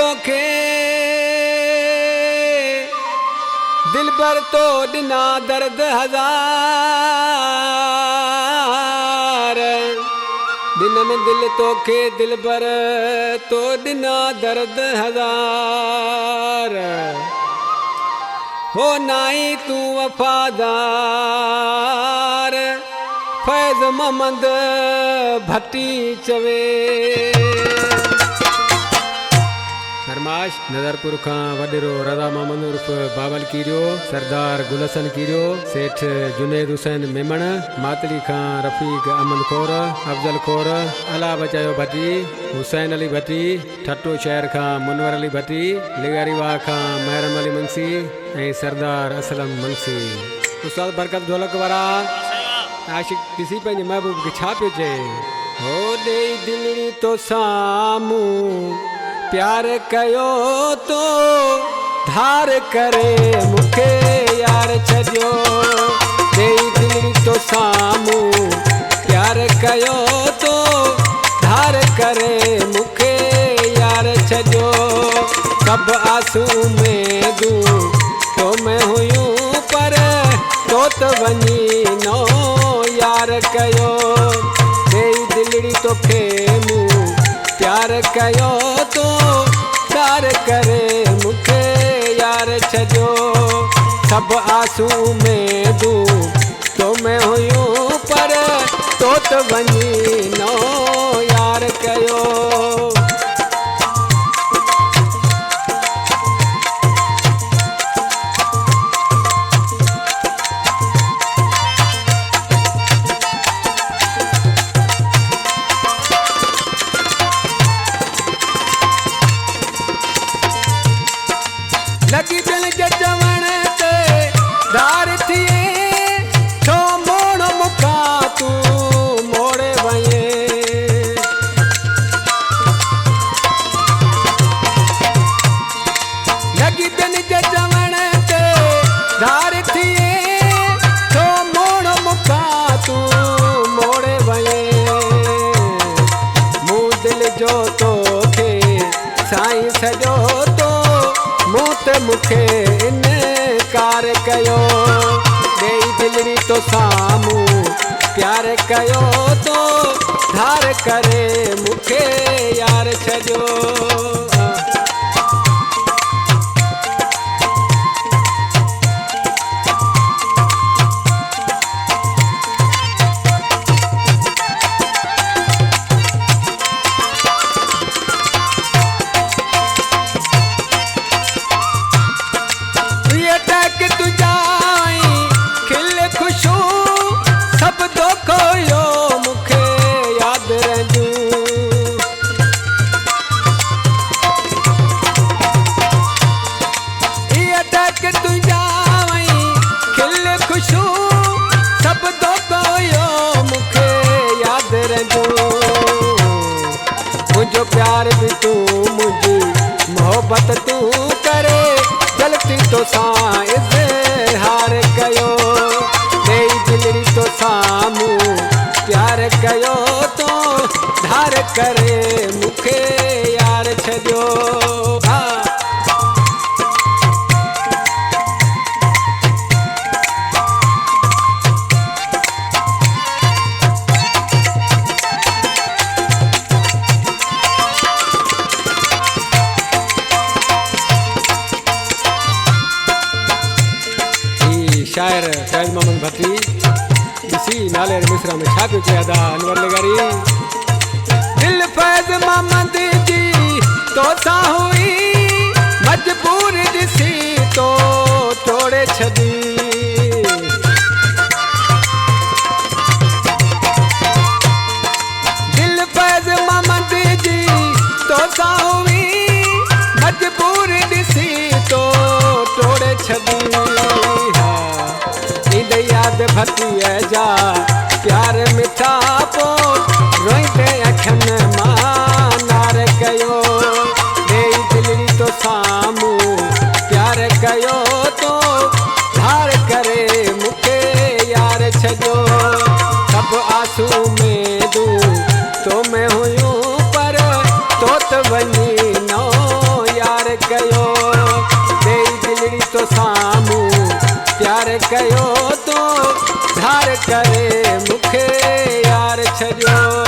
तोखे दिल भर तो दिना दर्द हजार दिनन दिल तोखे दिल भर तो दिना दर्द हजार हो नाई तू वफादार फैज़ मोहम्मद भट्टी चवे फरमाश नज़रपुर खां वडेरो रज़ा मोहम्मद उर्फ बाबल कीरियो सरदार गुलसन कीरियो सेठ जुनेद हुसैन मेमण मातली खां रफ़ीक अमन खोर अफजल खोर अला बचायो भट्टी हुसैन अली भट्टी ठट्टो शहर खां मुनवर अली भट्टी लिगारीवा खां महरम अली मंसी ऐं सरदार असलम मंसी उस्ताद बरकत ढोलक वारा आशिक ॾिसी पंहिंजे महबूब खे छा पियो चए हो ॾेई दिलड़ी तो साम्हूं प्यार कयो तो धार करे मुखे यार छॾियो ॾेई दिलड़ी तो साम्हूं प्यार कयो तो धार करे मुखे यार छॾियो सभु आंसू में दूं तो मैं हुयूं पर तो त वञी नो यार कयो ॾेई दिलड़ी तोखे मूं प्यार कयो तो प्यार करे मुखे यार छॾियो सभु आंसू में दूं तो मैं हुयूं पर तो त वञी नो यार कयो लगी दिल जजवण ते धार थिए छो मोड़ मुखा तू मोड़े वये लगी दिल जजवण ते धार थिए छो मोड़ मुखा तू मोड़े वये मूं दिल जो तोखे साईं सॼो तो मूं ते मुखे इनकार कयो ॾेई दिलड़ी तो साम्हूं प्यार कयो तो धार करे मुखे यार छॾियो मुझो प्यार भी तू मुझी मोहब्बत तू करे गलती तो सां इज़हार कयो ॾेई दिलड़ी तो साम्हूं प्यार कयो तो धार करे मुखे यार छॾियो शायर फैज़ मोहम्मद भट्टी इसी नाले मिसरा में छा पियो चए अदा अनवर लगारी दिल फैज़ मोहम्मद जी तो सां हुई मजबूर ॾिसी तो तोड़े छॾी दिल फैज़ मोहम्मद जी तो सां हुई मजबूर ॾिसी तो तोड़े छॾी याद भतीअ जा प्यार मिठा पो रोईंदे अखियुनि मां नार कयो ॾेई दिलड़ी तो साम्हूं प्यार कयो तो धार करे मुखे यार छॾियो सभु आंसू में दूं तो मैं हुयूं पर तो त वञी नो तो सामू प्यार कयो तो धार करे मुखे यार छॾियो।